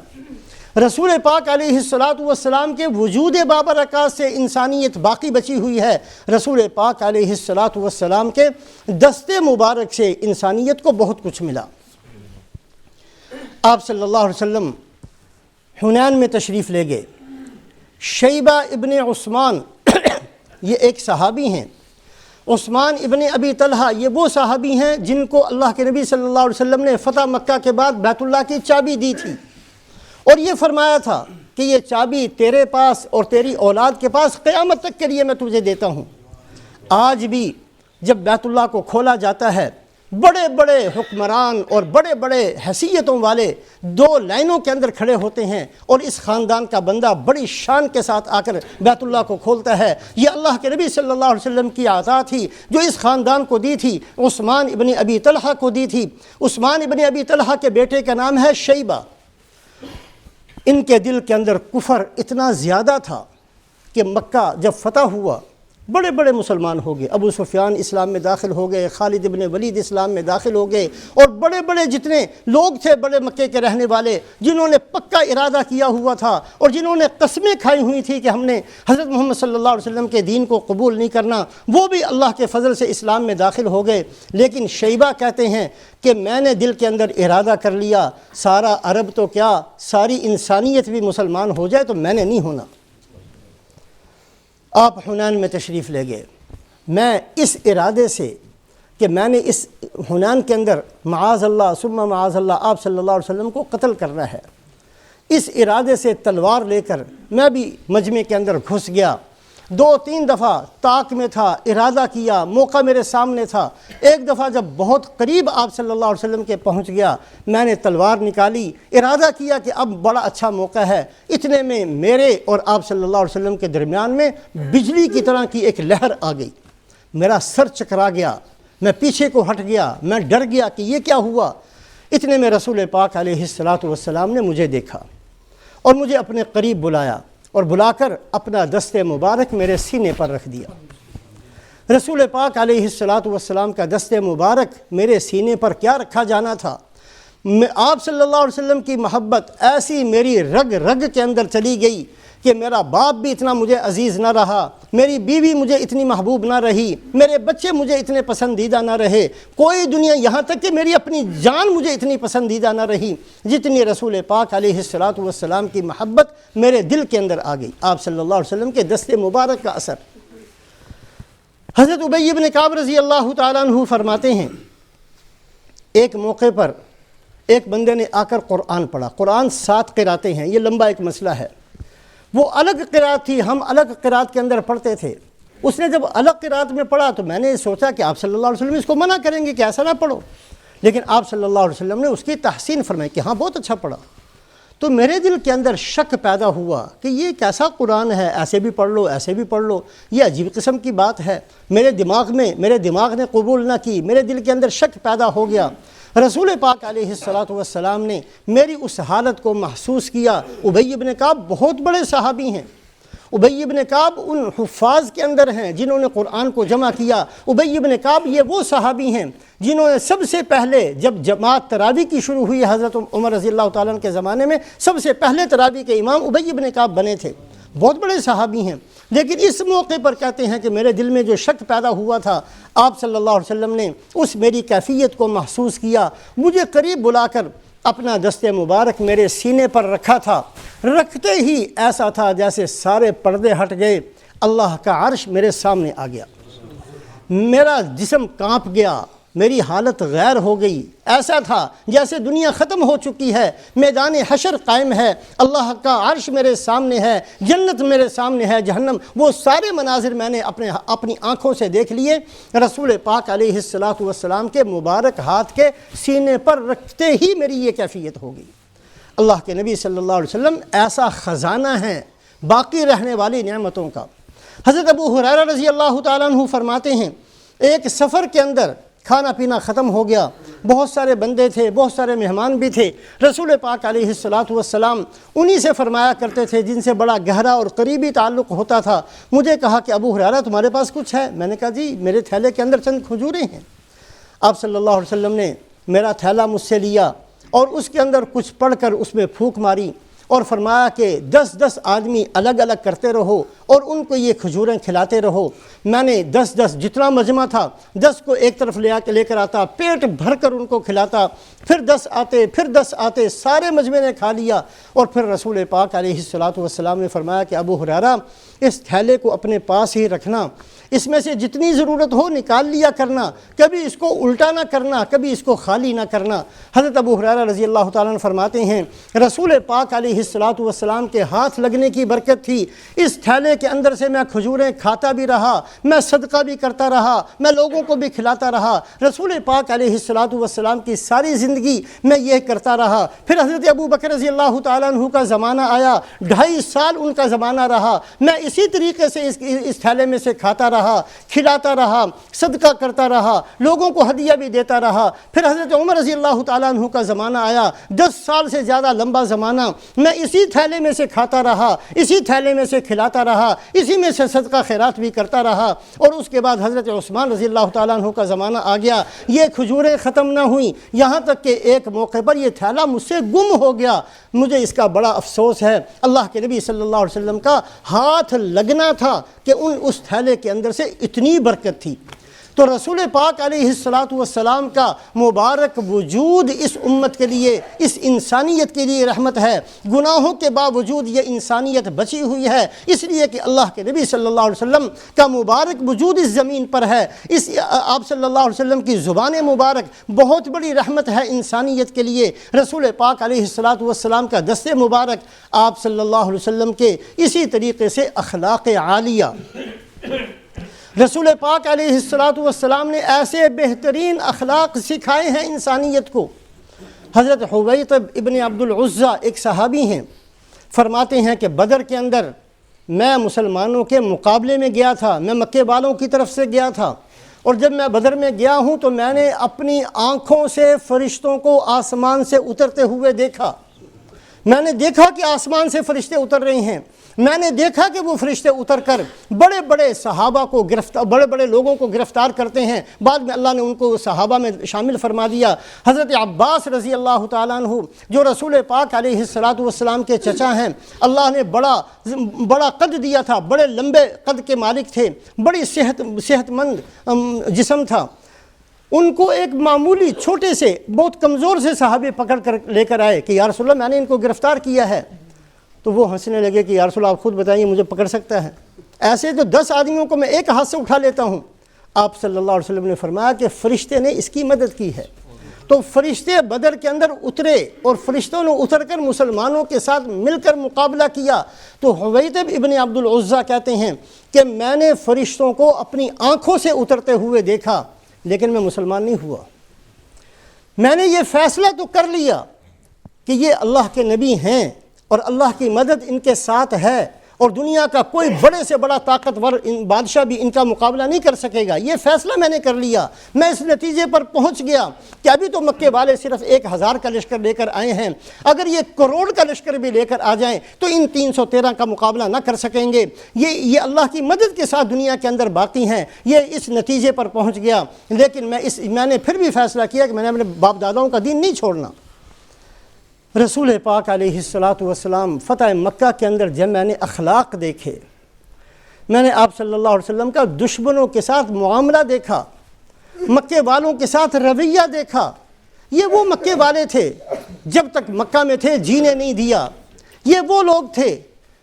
رسول پاک علیہ الصلاۃ والسلام کے وجود بابرکات سے انسانیت باقی بچی ہوئی ہے، رسول پاک علیہ الصلاۃ والسلام کے دست مبارک سے انسانیت کو بہت کچھ ملا۔ آپ صلی اللہ علیہ وسلم حنین میں تشریف لے گئے۔ شیبہ ابن عثمان یہ ایک صحابی ہیں، عثمان ابن ابی طلحہ یہ وہ صحابی ہیں جن کو اللہ کے نبی صلی اللہ علیہ وسلم نے فتح مکہ کے بعد بیت اللہ کی چابی دی تھی، اور یہ فرمایا تھا کہ یہ چابی تیرے پاس اور تیری اولاد کے پاس قیامت تک کے لیے میں تجھے دیتا ہوں۔ آج بھی جب بیت اللہ کو کھولا جاتا ہے، بڑے بڑے حکمران اور بڑے بڑے حیثیتوں والے دو لائنوں کے اندر کھڑے ہوتے ہیں، اور اس خاندان کا بندہ بڑی شان کے ساتھ آ کر بیت اللہ کو کھولتا ہے۔ یہ اللہ کے نبی صلی اللہ علیہ وسلم کی عطا تھی جو اس خاندان کو دی تھی، عثمان ابن ابی طلحہ کو دی تھی۔ عثمان ابن ابی طلحہ کے بیٹے کا نام ہے شیبہ۔ ان کے دل کے اندر کفر اتنا زیادہ تھا کہ مکہ جب فتح ہوا بڑے بڑے مسلمان ہو گئے، ابو سفیان اسلام میں داخل ہو گئے، خالد ابن ولید اسلام میں داخل ہو گئے، اور بڑے بڑے جتنے لوگ تھے بڑے مکے کے رہنے والے جنہوں نے پکا ارادہ کیا ہوا تھا اور جنہوں نے قسمیں کھائی ہوئی تھی کہ ہم نے حضرت محمد صلی اللہ علیہ وسلم کے دین کو قبول نہیں کرنا، وہ بھی اللہ کے فضل سے اسلام میں داخل ہو گئے۔ لیکن شیبہ کہتے ہیں کہ میں نے دل کے اندر ارادہ کر لیا سارا عرب تو کیا ساری انسانیت بھی مسلمان ہو جائے تو میں نے نہیں ہونا۔ آپ حنین میں تشریف لے گئے۔ میں اس ارادے سے کہ میں نے اس حنین کے اندر معاذ اللہ ثم معاذ اللہ آپ صلی اللہ علیہ وسلم کو قتل کرنا ہے، اس ارادے سے تلوار لے کر میں بھی مجمع کے اندر گھس گیا۔ 2-3 دفعہ طاق میں تھا، ارادہ کیا، موقع میرے سامنے تھا۔ ایک دفعہ جب بہت قریب آپ صلی اللہ علیہ وسلم کے پہنچ گیا، میں نے تلوار نکالی، ارادہ کیا کہ اب بڑا اچھا موقع ہے۔ اتنے میں میرے اور آپ صلی اللہ علیہ وسلم کے درمیان میں بجلی کی طرح کی ایک لہر آ گئی، میرا سر چکرا گیا، میں پیچھے کو ہٹ گیا، میں ڈر گیا کہ یہ کیا ہوا۔ اتنے میں رسول پاک علیہ الصلاۃ والسلام نے مجھے دیکھا اور مجھے اپنے قریب بلایا اور بلا کر اپنا دست مبارک میرے سینے پر رکھ دیا۔ رسول پاک علیہ الصلاۃ والسلام کا دست مبارک میرے سینے پر کیا رکھا جانا تھا، آپ صلی اللہ علیہ وسلم کی محبت ایسی میری رگ رگ کے اندر چلی گئی کہ میرا باپ بھی اتنا مجھے عزیز نہ رہا، میری بیوی مجھے اتنی محبوب نہ رہی، میرے بچے مجھے اتنے پسندیدہ نہ رہے، کوئی دنیا یہاں تک کہ میری اپنی جان مجھے اتنی پسندیدہ نہ رہی جتنی رسول پاک علیہ الصلاۃ والسلام کی محبت میرے دل کے اندر آ گئی۔ آپ صلی اللہ علیہ وسلم کے دست مبارک کا اثر۔ حضرت ابی بن کعب رضی اللہ تعالیٰ عنہ فرماتے ہیں ایک موقع پر ایک بندے نے آ کر قرآن پڑھا۔ قرآن 7 قراتیں ہیں، یہ لمبا ایک مسئلہ ہے۔ وہ الگ قرات تھی، ہم الگ قرات کے اندر پڑھتے تھے۔ اس نے جب الگ قرات میں پڑھا تو میں نے سوچا کہ آپ صلی اللہ علیہ وسلم اس کو منع کریں گے کہ ایسا نہ پڑھو، لیکن آپ صلی اللہ علیہ وسلم نے اس کی تحسین فرمائی کہ ہاں بہت اچھا پڑھا۔ تو میرے دل کے اندر شک پیدا ہوا کہ یہ کیسا قرآن ہے، ایسے بھی پڑھ لو ایسے بھی پڑھ لو، یہ عجیب قسم کی بات ہے۔ میرے دماغ نے قبول نہ کی، میرے دل کے اندر شک پیدا ہو گیا۔ رسول پاک علیہ الصلاۃ والسلام نے میری اس حالت کو محسوس کیا۔ ابی بن کعب بہت بڑے صحابی ہیں، ابی بن کعب ان حفاظ کے اندر ہیں جنہوں نے قرآن کو جمع کیا۔ ابی بن کعب یہ وہ صحابی ہیں جنہوں نے سب سے پہلے جب جماعت تراویح کی شروع ہوئی حضرت عمر رضی اللہ تعالیٰ عنہ کے زمانے میں سب سے پہلے تراویح کے امام ابی بن کعب بنے تھے، بہت بڑے صحابی ہیں۔ لیکن اس موقع پر کہتے ہیں کہ میرے دل میں جو شک پیدا ہوا تھا آپ صلی اللہ علیہ وسلم نے اس میری کیفیت کو محسوس کیا، مجھے قریب بلا کر اپنا دست مبارک میرے سینے پر رکھا تھا۔ رکھتے ہی ایسا تھا جیسے سارے پردے ہٹ گئے، اللہ کا عرش میرے سامنے آ گیا، میرا جسم کانپ گیا، میری حالت غیر ہو گئی۔ ایسا تھا جیسے دنیا ختم ہو چکی ہے، میدان حشر قائم ہے، اللہ کا عرش میرے سامنے ہے، جنت میرے سامنے ہے، جہنم، وہ سارے مناظر میں نے اپنی آنکھوں سے دیکھ لیے۔ رسول پاک علیہ الصلاۃ والسلام کے مبارک ہاتھ کے سینے پر رکھتے ہی میری یہ کیفیت ہو گئی۔ اللہ کے نبی صلی اللہ علیہ وسلم ایسا خزانہ ہے باقی رہنے والی نعمتوں کا۔ حضرت ابو ہریرہ رضی اللہ تعالیٰ عنہ فرماتے ہیں ایک سفر کے اندر کھانا پینا ختم ہو گیا، بہت سارے بندے تھے، بہت سارے مہمان بھی تھے۔ رسول پاک علیہ الصلاۃ والسلام انہی سے فرمایا کرتے تھے جن سے بڑا گہرا اور قریبی تعلق ہوتا تھا۔ مجھے کہا کہ ابو ہریرہ تمہارے پاس کچھ ہے؟ میں نے کہا جی میرے تھیلے کے اندر چند کھجوریں ہیں۔ آپ صلی اللہ علیہ وسلم نے میرا تھیلا مجھ سے لیا اور اس کے اندر کچھ پڑھ کر اس میں پھونک ماری، اور فرمایا کہ 10 آدمی الگ الگ کرتے رہو اور ان کو یہ کھجوریں کھلاتے رہو۔ میں نے 10 جتنا مجمع تھا 10 کو ایک طرف لے کر آتا، پیٹ بھر کر ان کو کھلاتا، پھر 10 آتے، پھر 10 آتے، سارے مجمع نے کھا لیا۔ اور پھر رسول پاک علیہ الصلوۃ والسلام نے فرمایا کہ ابو ہریرہ اس تھیلے کو اپنے پاس ہی رکھنا، اس میں سے جتنی ضرورت ہو نکال لیا کرنا، کبھی اس کو الٹا نہ کرنا، کبھی اس کو خالی نہ کرنا۔ حضرت ابو ہریرہ رضی اللہ تعالیٰ عنہ فرماتے ہیں رسول پاک علیہ الصلوۃ والسلام کے ہاتھ لگنے کی برکت تھی، اس تھیلے کے اندر سے میں کھجوریں کھاتا بھی رہا، میں صدقہ بھی کرتا رہا، میں لوگوں کو بھی کھلاتا رہا۔ رسول پاک علیہ الصلوۃ والسلام کی ساری زندگی میں یہ کرتا رہا۔ پھر حضرت ابو بکر رضی اللہ تعالیٰ عنہ کا زمانہ آیا، 2.5 سال ان کا زمانہ رہا، میں اسی طریقے سے اس تھیلے میں سے کھاتا رہا، کھلاتا رہا، صدقہ کرتا رہا، لوگوں کو ہدیہ بھی دیتا رہا۔ پھر حضرت عمر رضی اللہ تعالیٰ عنہ کا زمانہ آیا، 10 سال سے زیادہ لمبا زمانہ میں اسی تھیلے میں سے کھاتا رہا، اسی تھیلے میں سے کھلاتا رہا، اسی میں سے صدقہ خیرات بھی کرتا رہا۔ اور اس کے بعد حضرت عثمان رضی اللہ تعالیٰ عنہ کا زمانہ آ گیا، یہ کھجوریں ختم نہ ہوئیں، یہاں تک کہ ایک موقع پر یہ تھیلا مجھ سے گم ہو گیا۔ مجھے اس کا بڑا افسوس ہے، اللہ کے نبی صلی اللہ علیہ وسلم کا ہاتھ لگنا تھا کہ اس تھیلے کے اندر سے اتنی برکت تھی۔ تو رسول پاک علیہ الصلوۃ والسلام کا مبارک وجود اس امت کے لیے، اس انسانیت کے لیے رحمت ہے۔ گناہوں کے باوجود یہ انسانیت بچی ہوئی ہے، اس لیے کہ اللہ کے نبی صلی اللہ علیہ وسلم کا مبارک وجود اس زمین پر ہے۔ آپ صلی اللہ علیہ وسلم کی زبان مبارک بہت بڑی رحمت ہے انسانیت کے لیے۔ رسول پاک علیہ الصلوۃ والسلام کا دست مبارک، آپ صلی اللہ علیہ وسلم کے اسی طریقے سے اخلاق عالیہ، رسول پاک علیہ الصلوۃ والسلام نے ایسے بہترین اخلاق سکھائے ہیں انسانیت کو۔ حضرت حویطب ابن عبد العزیٰ ایک صحابی ہیں، فرماتے ہیں کہ بدر کے اندر میں مسلمانوں کے مقابلے میں گیا تھا، میں مکے والوں کی طرف سے گیا تھا، اور جب میں بدر میں گیا ہوں تو میں نے اپنی آنکھوں سے فرشتوں کو آسمان سے اترتے ہوئے دیکھا۔ میں نے دیکھا کہ آسمان سے فرشتے اتر رہے ہیں، میں نے دیکھا کہ وہ فرشتے اتر کر بڑے بڑے صحابہ کو بڑے بڑے لوگوں کو گرفتار کرتے ہیں۔ بعد میں اللہ نے ان کو صحابہ میں شامل فرما دیا۔ حضرت عباس رضی اللہ تعالیٰ عنہ جو رسول پاک علیہ الصلوۃ والسلام کے چچا ہیں، اللہ نے بڑا قد دیا تھا، بڑے لمبے قد کے مالک تھے، بڑی صحت مند جسم تھا۔ ان کو ایک معمولی چھوٹے سے بہت کمزور سے صحابی پکڑ کر لے کر آئے کہ یا رسول اللہ میں نے ان کو گرفتار کیا ہے۔ تو وہ ہنسنے لگے کہ یا رسول اللہ آپ خود بتائیے مجھے پکڑ سکتا ہے؟ ایسے تو 10 آدمیوں کو میں ایک ہاتھ سے اٹھا لیتا ہوں۔ آپ صلی اللہ علیہ وسلم نے فرمایا کہ فرشتے نے اس کی مدد کی ہے۔ تو فرشتے بدر کے اندر اترے اور فرشتوں نے اتر کر مسلمانوں کے ساتھ مل کر مقابلہ کیا۔ تو حویطب ابن عبد العزیٰ کہتے ہیں کہ میں نے فرشتوں کو اپنی آنکھوں سے اترتے ہوئے دیکھا، لیکن میں مسلمان نہیں ہوا۔ میں نے یہ فیصلہ تو کر لیا کہ یہ اللہ کے نبی ہیں اور اللہ کی مدد ان کے ساتھ ہے، اور دنیا کا کوئی بڑے سے بڑا طاقتور بادشاہ بھی ان کا مقابلہ نہیں کر سکے گا۔ یہ فیصلہ میں نے کر لیا۔ میں اس نتیجے پر پہنچ گیا کہ ابھی تو مکے والے صرف 1000 کا لشکر لے کر آئے ہیں، اگر یہ 1 کروڑ کا لشکر بھی لے کر آ جائیں تو ان 313 کا مقابلہ نہ کر سکیں گے۔ یہ اللہ کی مدد کے ساتھ دنیا کے اندر باقی ہیں۔ یہ اس نتیجے پر پہنچ گیا، لیکن میں نے پھر بھی فیصلہ کیا کہ میں نے اپنے باپ داداؤں کا دین نہیں چھوڑنا۔ رسول پاک علیہ الصلوۃ والسلام فتح مکہ کے اندر جب میں نے اخلاق دیکھے، میں نے آپ صلی اللہ علیہ وسلم کا دشمنوں کے ساتھ معاملہ دیکھا، مکے والوں کے ساتھ رویہ دیکھا۔ یہ وہ مکے والے تھے جب تک مکہ میں تھے جینے نہیں دیا۔ یہ وہ لوگ تھے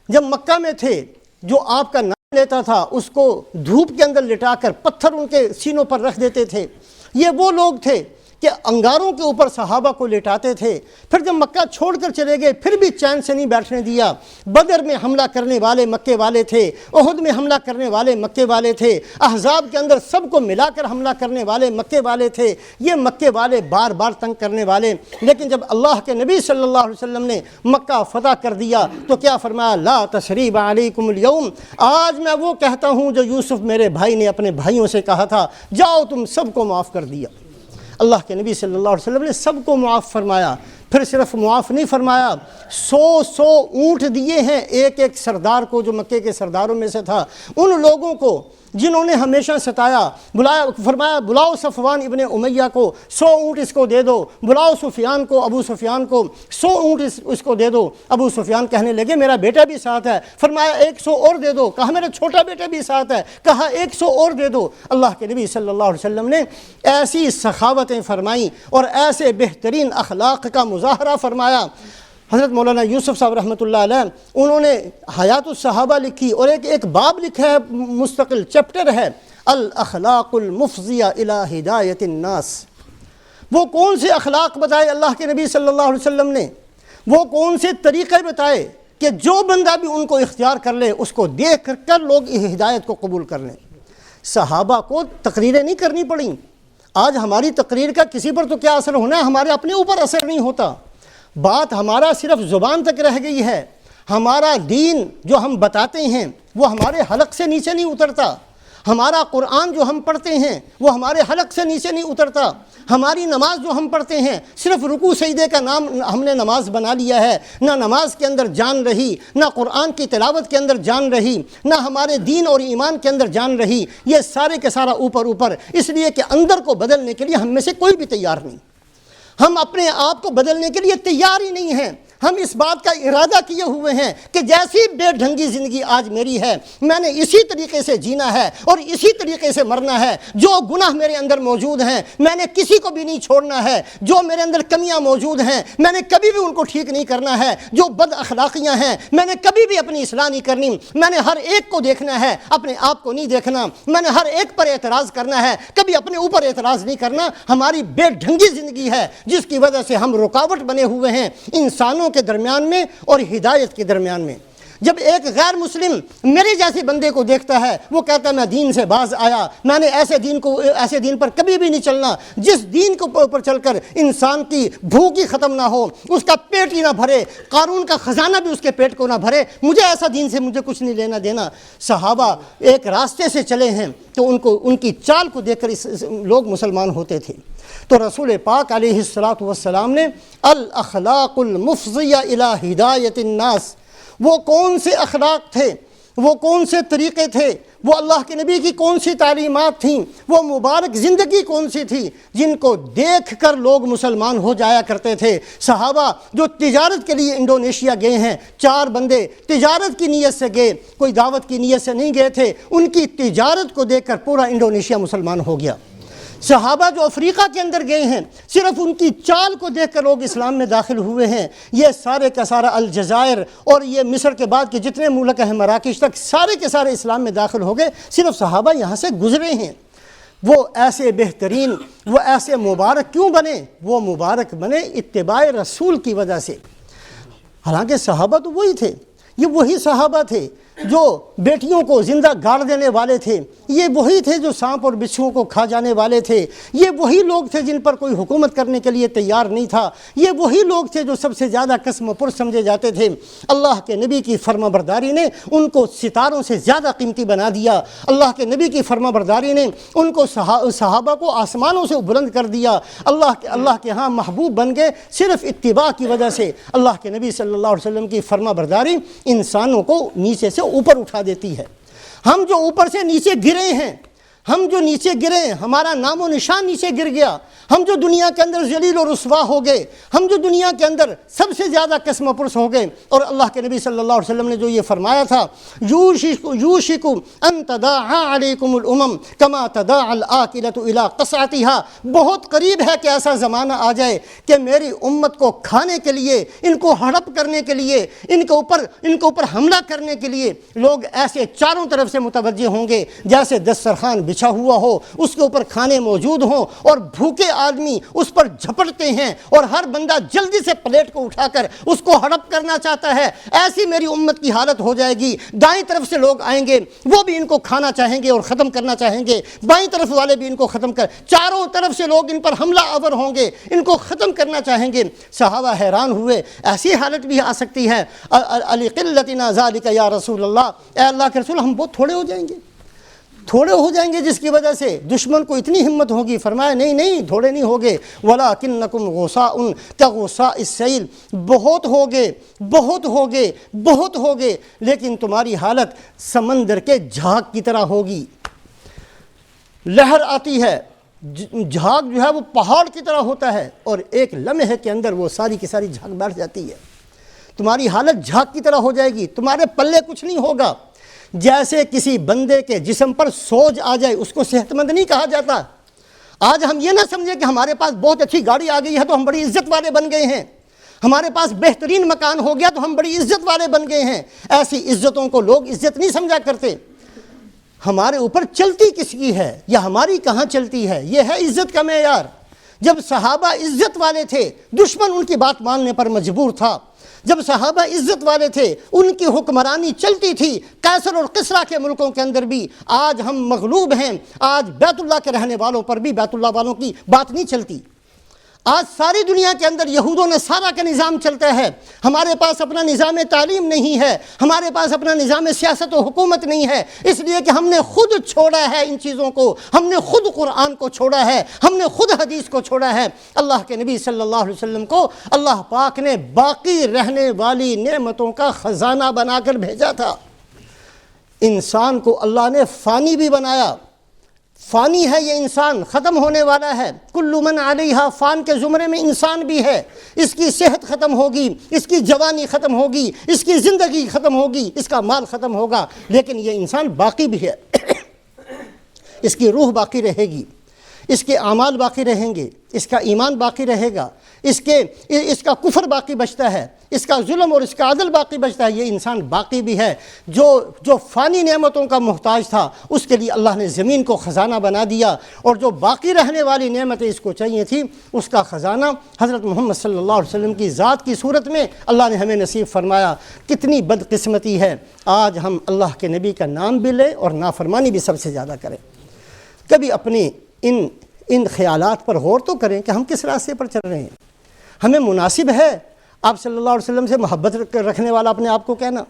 جب مکہ میں تھے جو آپ کا نام لیتا تھا اس کو دھوپ کے اندر لٹا کر پتھر ان کے سینوں پر رکھ دیتے تھے۔ یہ وہ لوگ تھے کہ انگاروں کے اوپر صحابہ کو لٹاتے تھے۔ پھر جب مکہ چھوڑ کر چلے گئے پھر بھی چین سے نہیں بیٹھنے دیا۔ بدر میں حملہ کرنے والے مکے والے تھے، احد میں حملہ کرنے والے مکے والے تھے، احزاب کے اندر سب کو ملا کر حملہ کرنے والے مکے والے تھے۔ یہ مکے والے بار بار تنگ کرنے والے، لیکن جب اللہ کے نبی صلی اللہ علیہ وسلم نے مکہ فتح کر دیا تو کیا فرمایا؟ لا تثریب علیکم اليوم، آج میں وہ کہتا ہوں جو یوسف میرے بھائی نے اپنے بھائیوں سے کہا تھا، جاؤ تم سب کو معاف کر دیا۔ اللہ کے نبی صلی اللہ علیہ وسلم نے سب کو معاف فرمایا۔ پھر صرف معاف نہیں فرمایا، 100 اونٹ دیے ہیں ایک ایک سردار کو جو مکے کے سرداروں میں سے تھا۔ ان لوگوں کو جنہوں نے ہمیشہ ستایا، فرمایا بلاؤ صفوان ابن امیہ کو، 100 اونٹ اس کو دے دو، بلاؤ سفیان کو، ابو سفیان کو 100 اونٹ اس کو دے دو۔ ابو سفیان کہنے لگے میرا بیٹا بھی ساتھ ہے، فرمایا 100 اور دے دو، کہا میرا چھوٹا بیٹا بھی ساتھ ہے، کہا 100 اور دے دو۔ اللہ کے نبی صلی اللہ علیہ وسلم نے ایسی سخاوتیں فرمائیں اور ایسے بہترین اخلاق کا مظاہرہ فرمایا۔ حضرت مولانا یوسف صاحب رحمۃ اللہ علیہ انہوں نے حیات الصحابہ لکھی اور ایک باب لکھا ہے، مستقل چیپٹر ہے، الاخلاق المفضیہ الی ہدایت الناس۔ وہ کون سے اخلاق بتائے اللہ کے نبی صلی اللہ علیہ وسلم نے، وہ کون سے طریقے بتائے کہ جو بندہ بھی ان کو اختیار کر لے اس کو دیکھ کر لوگ ہدایت کو قبول کر لیں۔ صحابہ کو تقریریں نہیں کرنی پڑیں۔ آج ہماری تقریر کا کسی پر تو کیا اثر ہونا ہے، ہمارے اپنے اوپر اثر نہیں ہوتا۔ بات ہمارا صرف زبان تک رہ گئی ہے، ہمارا دین جو ہم بتاتے ہیں وہ ہمارے حلق سے نیچے نہیں اترتا، ہمارا قرآن جو ہم پڑھتے ہیں وہ ہمارے حلق سے نیچے نہیں اترتا، ہماری نماز جو ہم پڑھتے ہیں صرف رکوع سجدے کا نام ہم نے نماز بنا لیا ہے، نہ نماز کے اندر جان رہی، نہ قرآن کی تلاوت کے اندر جان رہی، نہ ہمارے دین اور ایمان کے اندر جان رہی۔ یہ سارے کے سارا اوپر اس لیے کہ اندر کو بدلنے کے لیے ہم میں سے کوئی بھی تیار نہیں، ہم اپنے آپ کو بدلنے کے لیے تیار ہی نہیں ہیں۔ ہم اس بات کا ارادہ کیے ہوئے ہیں کہ جیسی بے ڈھنگی زندگی آج میری ہے میں نے اسی طریقے سے جینا ہے اور اسی طریقے سے مرنا ہے۔ جو گناہ میرے اندر موجود ہیں میں نے کسی کو بھی نہیں چھوڑنا ہے، جو میرے اندر کمیاں موجود ہیں میں نے کبھی بھی ان کو ٹھیک نہیں کرنا ہے، جو بد اخلاقیاں ہیں میں نے کبھی بھی اپنی اصلاح نہیں کرنی۔ میں نے ہر ایک کو دیکھنا ہے، اپنے آپ کو نہیں دیکھنا۔ میں نے ہر ایک پر اعتراض کرنا ہے، کبھی اپنے اوپر اعتراض نہیں کرنا۔ ہماری بے ڈھنگی زندگی ہے جس کی وجہ سے ہم رکاوٹ بنے ہوئے ہیں انسانوں کے درمیان میں اور ہدایت کے درمیان میں۔ جب ایک غیر مسلم میرے جیسے بندے کو دیکھتا ہے وہ کہتا ہے میں دین سے باز آیا، میں نے ایسے دین پر کبھی بھی نہیں چلنا جس دین کے اوپر چل کر انسان کی بھوک ہی ختم نہ ہو، اس کا پیٹ ہی نہ بھرے، قارون کا خزانہ بھی اس کے پیٹ کو نہ بھرے، مجھے ایسا دین سے مجھے کچھ نہیں لینا دینا۔ صحابہ ایک راستے سے چلے ہیں تو ان کی چال کو دیکھ کر لوگ مسلمان ہوتے تھے۔ تو رسول پاک علیہ الصلاۃ والسلام نے الاخلاق المفضیہ الی ہدایت الناس، وہ کون سے اخلاق تھے، وہ کون سے طریقے تھے، وہ اللہ کے نبی کی کون سی تعلیمات تھیں، وہ مبارک زندگی کون سی تھی جن کو دیکھ کر لوگ مسلمان ہو جایا کرتے تھے۔ صحابہ جو تجارت کے لیے انڈونیشیا گئے ہیں، 4 بندے تجارت کی نیت سے گئے، کوئی دعوت کی نیت سے نہیں گئے تھے، ان کی تجارت کو دیکھ کر پورا انڈونیشیا مسلمان ہو گیا۔ صحابہ جو افریقہ کے اندر گئے ہیں صرف ان کی چال کو دیکھ کر لوگ اسلام میں داخل ہوئے ہیں۔ یہ سارے کا سارا الجزائر اور یہ مصر کے بعد کے جتنے ملک ہیں مراکش تک سارے کے سارے اسلام میں داخل ہو گئے، صرف صحابہ یہاں سے گزرے ہیں۔ وہ ایسے بہترین، وہ ایسے مبارک کیوں بنے؟ وہ مبارک بنے اتباع رسول کی وجہ سے۔ حالانکہ صحابہ تو وہی تھے، یہ وہی صحابہ تھے جو بیٹیوں کو زندہ گاڑ دینے والے تھے، یہ وہی تھے جو سانپ اور بچھوؤں کو کھا جانے والے تھے، یہ وہی لوگ تھے جن پر کوئی حکومت کرنے کے لیے تیار نہیں تھا، یہ وہی لوگ تھے جو سب سے زیادہ قسم پرس سمجھے جاتے تھے۔ اللہ کے نبی کی فرما برداری نے ان کو ستاروں سے زیادہ قیمتی بنا دیا، اللہ کے نبی کی فرما برداری نے ان کو صحابہ کو آسمانوں سے بلند کر دیا، اللہ کے ہاں محبوب بن گئے صرف اتباع کی وجہ سے۔ اللہ کے نبی صلی اللہ علیہ وسلم کی فرما برداری انسانوں کو نیچے سے اوپر اٹھا دیتی ہے۔ ہم جو اوپر سے نیچے گرے ہیں، ہم جو نیچے گرے ہیں، ہمارا نام و نشان نیچے گر گیا، ہم جو دنیا کے اندر ذلیل و رسوا ہو گئے، ہم جو دنیا کے اندر سب سے زیادہ قسم پرس ہو گئے۔ اور اللہ کے نبی صلی اللہ علیہ وسلم نے جو یہ فرمایا تھا یوشک ان تداعی علیکم الامم کما تداعی الآکلۃ الی قصعتها، بہت قریب ہے کہ ایسا زمانہ آ جائے کہ میری امت کو کھانے کے لیے، ان کو ہڑپ کرنے کے لیے، ان کے اوپر حملہ کرنے کے لیے لوگ ایسے چاروں طرف سے متوجہ ہوں گے جیسے دسترخوان بچھا ہوا ہو، اس کے اوپر کھانے موجود ہوں اور بھوکے آدمی اس پر جھپٹتے ہیں اور ہر بندہ جلدی سے پلیٹ کو اٹھا کر اس کو ہڑپ کرنا چاہتا ہے۔ ایسی میری امت کی حالت ہو جائے گی، دائیں طرف سے لوگ آئیں گے وہ بھی ان کو کھانا چاہیں گے اور ختم کرنا چاہیں گے، بائیں طرف والے بھی ان کو ختم چاروں طرف سے لوگ ان پر حملہ آور ہوں گے، ان کو ختم کرنا چاہیں گے۔ صحابہ حیران ہوئے، ایسی حالت بھی آ سکتی ہے، علی قلتنا ذالک یا رسول اللہ، اے اللہ کے رسول ہم بہت تھوڑے ہو جائیں گے جس کی وجہ سے دشمن کو اتنی ہمت ہوگی۔ فرمایا نہیں تھوڑے نہیں ہوگے، وَلَٰكِنَّكُمْ غُثَاءٌ كَغُثَاءِ السَّيْلِ، بہت ہوگے لیکن تمہاری حالت سمندر کے جھاگ کی طرح ہوگی۔ لہر آتی ہے، جھاگ جو ہے وہ پہاڑ کی طرح ہوتا ہے، اور ایک لمحے کے اندر وہ ساری کی ساری جھاگ بیٹھ جاتی ہے۔ تمہاری حالت جھاگ کی طرح ہو جائے گی، تمہارے پلے کچھ نہیں ہوگا۔ جیسے کسی بندے کے جسم پر سوج آ جائے اس کو صحت مند نہیں کہا جاتا۔ آج ہم یہ نہ سمجھیں کہ ہمارے پاس بہت اچھی گاڑی آ گئی ہے تو ہم بڑی عزت والے بن گئے ہیں، ہمارے پاس بہترین مکان ہو گیا تو ہم بڑی عزت والے بن گئے ہیں۔ ایسی عزتوں کو لوگ عزت نہیں سمجھا کرتے۔ ہمارے اوپر چلتی کس کی ہے یا ہماری کہاں چلتی ہے، یہ ہے عزت کا معیار۔ جب صحابہ عزت والے تھے دشمن ان کی بات ماننے پر مجبور تھا، جب صحابہ عزت والے تھے ان کی حکمرانی چلتی تھی قیصر اور کسریٰ کے ملکوں کے اندر بھی۔ آج ہم مغلوب ہیں، آج بیت اللہ کے رہنے والوں پر بھی بیت اللہ والوں کی بات نہیں چلتی۔ آج ساری دنیا کے اندر یہود و نصارہ کا نظام چلتا ہے، ہمارے پاس اپنا نظام تعلیم نہیں ہے، ہمارے پاس اپنا نظام سیاست و حکومت نہیں ہے، اس لیے کہ ہم نے خود چھوڑا ہے ان چیزوں کو، ہم نے خود قرآن کو چھوڑا ہے، ہم نے خود حدیث کو چھوڑا ہے۔ اللہ کے نبی صلی اللہ علیہ وسلم کو اللہ پاک نے باقی رہنے والی نعمتوں کا خزانہ بنا کر بھیجا تھا۔ انسان کو اللہ نے فانی بھی بنایا، فانی ہے یہ انسان، ختم ہونے والا ہے۔ کل من علیہا فان کے زمرے میں انسان بھی ہے، اس کی صحت ختم ہوگی، اس کی جوانی ختم ہوگی، اس کی زندگی ختم ہوگی، اس کا مال ختم ہوگا، لیکن یہ انسان باقی بھی ہے۔ اس کی روح باقی رہے گی، اس کے اعمال باقی رہیں گے، اس کا ایمان باقی رہے گا، اس کا کفر باقی بچتا ہے، اس کا ظلم اور اس کا عدل باقی بچتا ہے۔ یہ انسان باقی بھی ہے۔ جو فانی نعمتوں کا محتاج تھا اس کے لیے اللہ نے زمین کو خزانہ بنا دیا، اور جو باقی رہنے والی نعمتیں اس کو چاہیے تھی اس کا خزانہ حضرت محمد صلی اللہ علیہ وسلم کی ذات کی صورت میں اللہ نے ہمیں نصیب فرمایا۔ کتنی بدقسمتی ہے آج ہم اللہ کے نبی کا نام بھی لیں اور نافرمانی بھی سب سے زیادہ کریں۔ کبھی اپنی ان خیالات پر غور تو کریں کہ ہم کس راستے پر چل رہے ہیں۔ ہمیں مناسب ہے آپ صلی اللہ علیہ وسلم سے محبت رکھنے والا اپنے آپ کو کہنا؟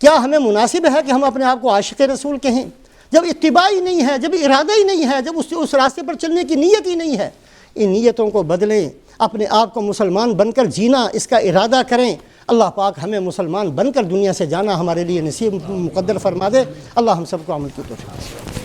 کیا ہمیں مناسب ہے کہ ہم اپنے آپ کو عاشق رسول کہیں؟ جب اتباع ہی نہیں ہے، جب ارادہ ہی نہیں ہے، جب اس راستے پر چلنے کی نیت ہی نہیں ہے، ان نیتوں کو بدلیں، اپنے آپ کو مسلمان بن کر جینا اس کا ارادہ کریں۔ اللہ پاک ہمیں مسلمان بن کر دنیا سے جانا ہمارے لیے نصیب مقدر فرما دے۔ اللہ ہم سب کو عمل کی توفیق۔